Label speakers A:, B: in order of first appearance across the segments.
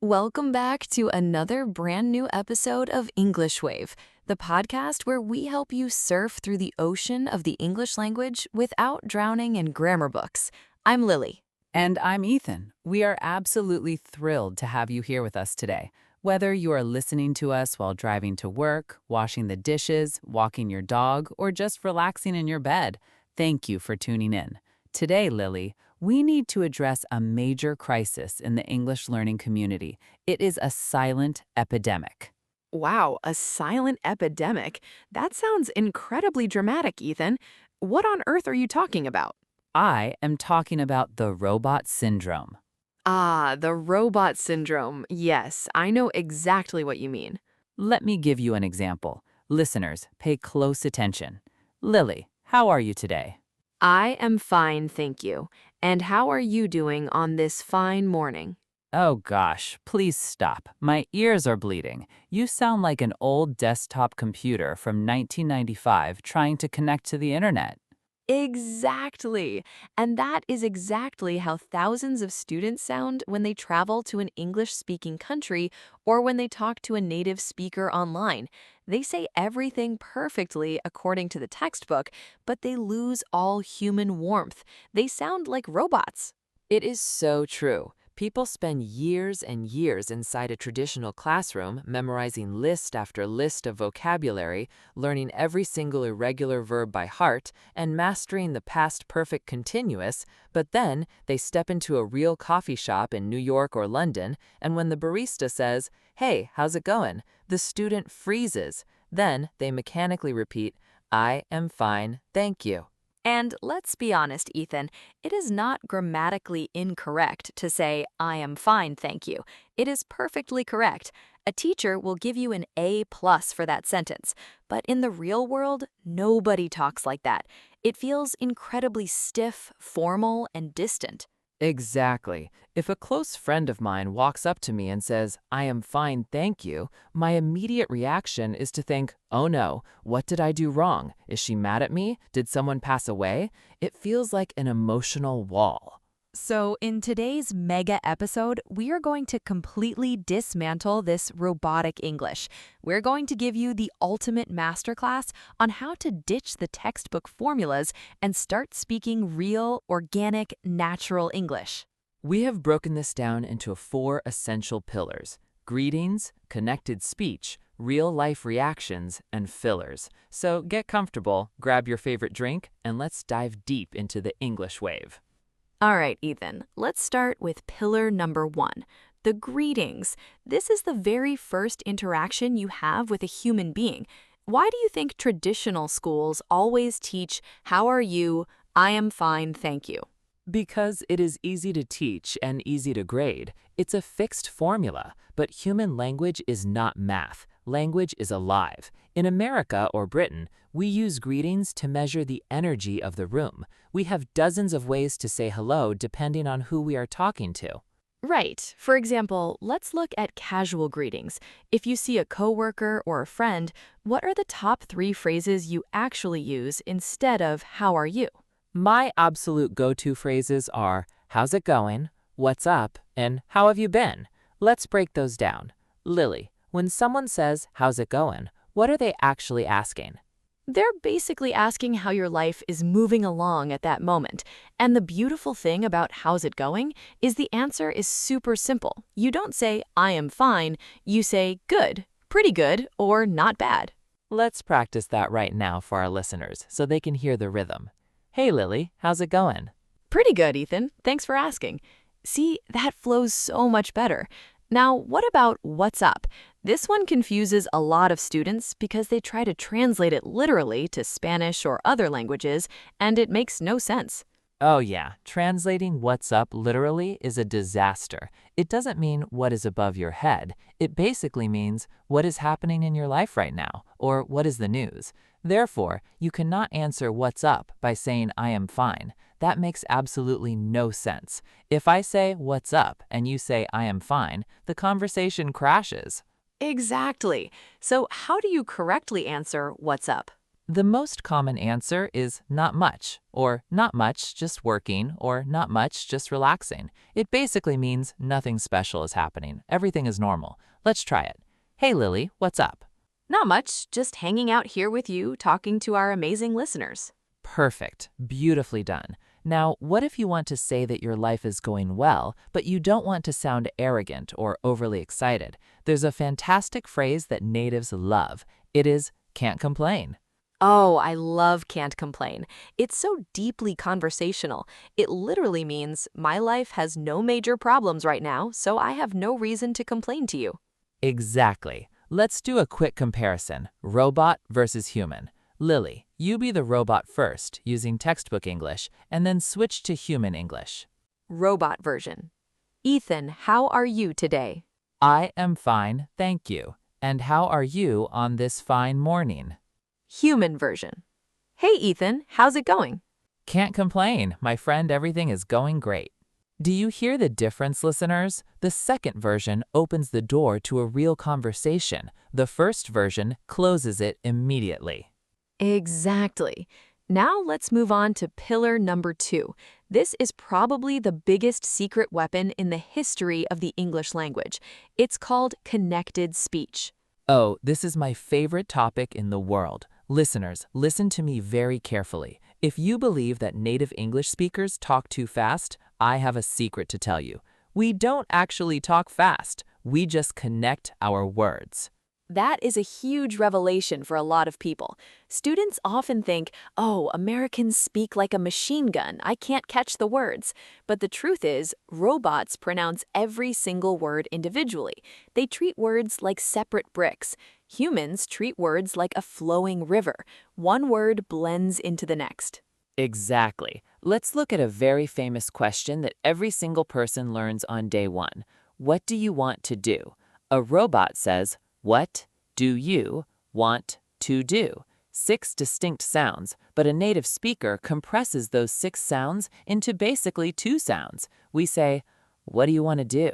A: Welcome back to another brand new episode of English Wave, the podcast where we help you surf through the ocean of the English language without drowning in grammar books. I'm Lily.
B: And I'm Ethan. We are absolutely thrilled to have you here with us today. Whether you are listening to us while driving to work, washing the dishes, walking your dog, or just relaxing in your bed, thank you for tuning in. Today, Lily, we need to address a major crisis in the English learning community. It is a silent epidemic.
A: Wow, a silent epidemic. That sounds incredibly dramatic, Ethan. What on earth are you talking about?
B: I am talking about the robot syndrome.
A: Ah, the robot syndrome. Yes, I know exactly what you mean.
B: Let me give you an example. Listeners, pay close attention. Lily, how are you today?
A: I am fine, thank you. And how are you doing on this fine morning?
B: Oh gosh, please stop. My ears are bleeding. You sound like an old desktop computer from 1995 trying to connect to the internet.
A: Exactly. And that is exactly how thousands of students sound when they travel to an English-speaking country or when they talk to a native speaker online. They say everything perfectly according to the textbook, but they lose all human warmth. They sound like robots. It is so true. People spend years and years inside a traditional classroom memorizing list after list of vocabulary, learning every single irregular verb by heart, and mastering the past perfect continuous, but then they step into a real coffee shop in New York or London, and when the barista says, "Hey, how's it going?" the student freezes. Then they mechanically repeat, "I am fine, thank you." And let's be honest, Ethan, it is not grammatically incorrect to say, "I am fine, thank you." It is perfectly correct. A teacher will give you an A+ for that sentence. But in the real world, nobody talks like that. It feels incredibly stiff, formal, and distant.
B: Exactly. If a close friend of mine walks up to me and says, "I am fine, thank you," my immediate reaction is to think, "Oh no, what did I do wrong? Is she mad at me? Did someone pass away?" It feels like an emotional wall.
A: So, in today's mega episode, we are going to completely dismantle this robotic English. We're going to give you the ultimate masterclass on how to ditch the textbook formulas and start speaking real, organic, natural English.
B: We have broken this down into 4 essential pillars: greetings, connected speech, real-life reactions, and fillers. So get comfortable, grab your favorite drink, and let's dive deep into the English wave.
A: All right, Ethan, let's start with pillar number 1, the greetings. This is the very first interaction you have with a human being. Why do you think traditional schools always teach, "How are you? I am fine, thank you"?
B: Because it is easy to teach and easy to grade. It's a fixed formula, but human language is not math. Language is alive. In America or Britain, we use greetings to measure the energy of the room. We have dozens of ways to say hello depending on who we are talking to.
A: Right. For example, let's look at casual greetings. If you see a coworker or a friend, what are the top 3 phrases you actually use instead of "How are you"?
B: My absolute go-to phrases are, "How's it going?" "What's up?" and "How have you been?" Let's break those down. Lily, when someone says, "How's it going?" what are they actually asking?
A: They're basically asking how your life is moving along at that moment. And the beautiful thing about "how's it going" is the answer is super simple. You don't say, "I am fine." You say, "Good, pretty good," or "not bad."
B: Let's practice that right now for our listeners so they can hear the rhythm. "Hey Lily, how's it going?"
A: Pretty good, Ethan. Thanks for asking. See, that flows so much better. Now, what about "what's up"? This one confuses a lot of students because they try to translate it literally to Spanish or other languages, and it makes no sense.
B: Oh yeah, translating "what's up" literally is a disaster. It doesn't mean what is above your head. It basically means what is happening in your life right now, or what is the news. Therefore, you cannot answer "what's up" by saying "I am fine." That makes absolutely no sense. If I say "what's up" and you say "I am fine," the conversation crashes.
A: Exactly. So how do you correctly answer "what's up"?
B: The most common answer is not much, or not much, just working, or not much, just relaxing. It basically means nothing special is happening. Everything is normal. Let's try it. Hey Lily, what's up?
A: Not much, just hanging out here with you, talking to our amazing listeners.
B: Perfect. Beautifully done. Now, what if you want to say that your life is going well, but you don't want to sound arrogant or overly excited? There's a fantastic phrase that natives love. It is, can't complain.
A: Oh, I love can't complain. It's so deeply conversational. It literally means my life has no major problems right now, so I have no reason to complain to you.
B: Exactly. Let's do a quick comparison. Robot versus human. Lily, you be the robot first, using textbook English, and then switch to human English.
A: Robot version. Ethan, how are you today?
B: I am fine, thank you. And how are you on this fine morning?
A: Human version. Hey Ethan, how's it going?
B: Can't complain, my friend, everything is going great. Do you hear the difference, listeners? The second version opens the door to a real conversation. The first version closes it immediately.
A: Exactly. Now let's move on to pillar number 2. This is probably the biggest secret weapon in the history of the English language. It's called connected speech.
B: Oh, this is my favorite topic in the world. Listeners, listen to me very carefully. If you believe that native English speakers talk too fast, I have a secret to tell you. We don't actually talk fast. We just connect our words.
A: That is a huge revelation for a lot of people. Students often think, oh, Americans speak like a machine gun. I can't catch the words. But the truth is, robots pronounce every single word individually. They treat words like separate bricks. Humans treat words like a flowing river. One word blends into the next.
B: Exactly. Let's look at a very famous question that every single person learns on day one. What do you want to do? A robot says, what do you want to do? 6 distinct sounds, but a native speaker compresses those 6 sounds into basically 2 sounds. We say, what do you want to do?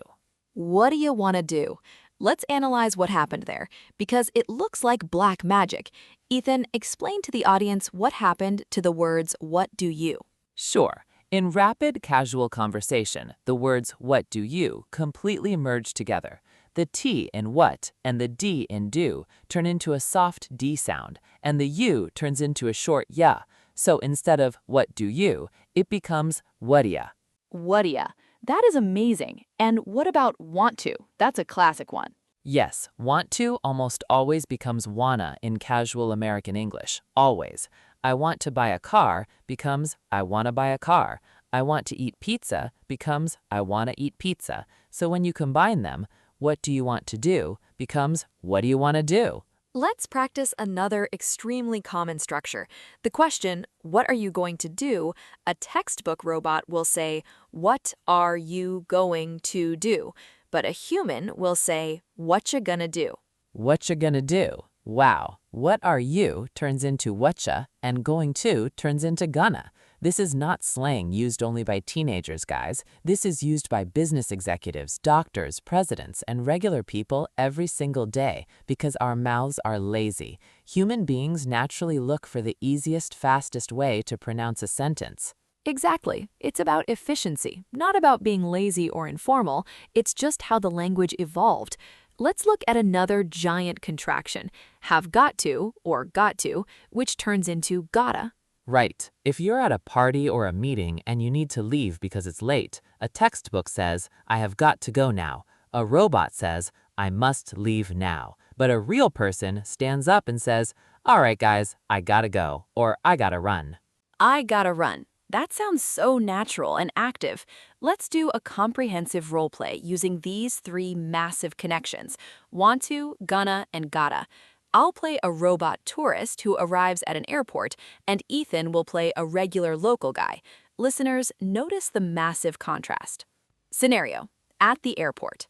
A: What do you want to do? Let's analyze what happened there, because it looks like black magic. Ethan, explain to the audience what happened to the words, what do you?
B: Sure. In rapid, casual conversation, the words what do you completely merge together. The T in what and the D in do turn into a soft D sound, and the U turns into a short ya. So instead of what do you, it becomes what'ya.
A: What'ya? That is amazing. And what about want to? That's a classic one.
B: Yes, want to almost always becomes wanna in casual American English. Always. I want to buy a car becomes I wanna buy a car. I want to eat pizza becomes I wanna eat pizza. So when you combine them, what do you want to do becomes what do you want to do?
A: Let's practice another extremely common structure. The question, what are you going to do? A textbook robot will say, what are you going to do? But a human will say, what you gonna do?
B: What you gonna do? Wow, what are you turns into whatcha and going to turns into gonna. This is not slang used only by teenagers, guys. This is used by business executives, doctors, presidents, and regular people every single day because our mouths are lazy. Human beings naturally look for the easiest, fastest way to pronounce a sentence.
A: Exactly. It's about efficiency, not about being lazy or informal. It's just how the language evolved. Let's look at another giant contraction, have got to, or got to, which turns into gotta.
B: Right. If you're at a party or a meeting and you need to leave because it's late, a textbook says, I have got to go now. A robot says, I must leave now. But a real person stands up and says, all right, guys, I gotta go, or I gotta run.
A: I gotta run. That sounds so natural and active. Let's do a comprehensive role play using these 3 massive connections, want to, gonna, and gotta. I'll play a robot tourist who arrives at an airport, and Ethan will play a regular local guy. Listeners, notice the massive contrast. Scenario: at the airport.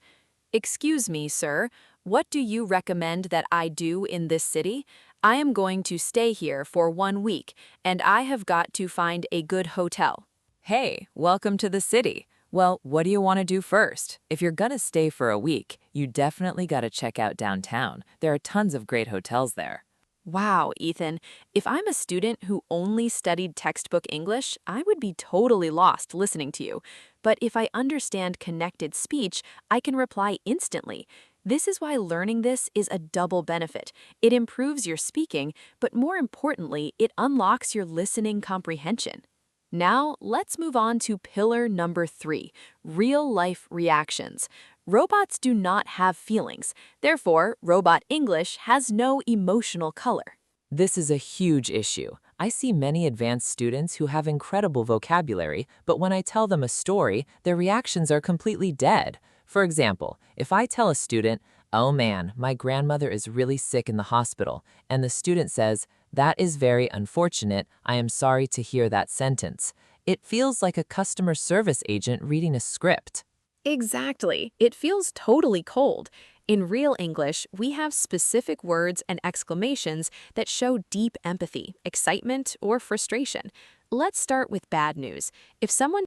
A: Excuse me, sir, what do you recommend that I do in this city? I am going to stay here for 1 week, and I have got to find a good hotel. Hey, welcome to the city. Well, what do you want to do first? If you're gonna stay for a week, you definitely gotta check out downtown. There are tons of great hotels there. Wow, Ethan, if I'm a student who only studied textbook English, I would be totally lost listening to you. But if I understand connected speech, I can reply instantly. This is why learning this is a double benefit. It improves your speaking, but more importantly, it unlocks your listening comprehension. Now, let's move on to pillar number 3, real-life reactions. Robots do not have feelings. Therefore, robot English has no emotional color.
B: This is a huge issue. I see many advanced students who have incredible vocabulary, but when I tell them a story, their reactions are completely dead. For example, if I tell a student, "Oh man, my grandmother is really sick in the hospital," and the student says, "That is very unfortunate. I am sorry to hear that sentence." It feels like a customer service agent reading a script.
A: Exactly. It feels totally cold. In real English, we have specific words and exclamations that show deep empathy, excitement, or frustration. Let's start with bad news. If someone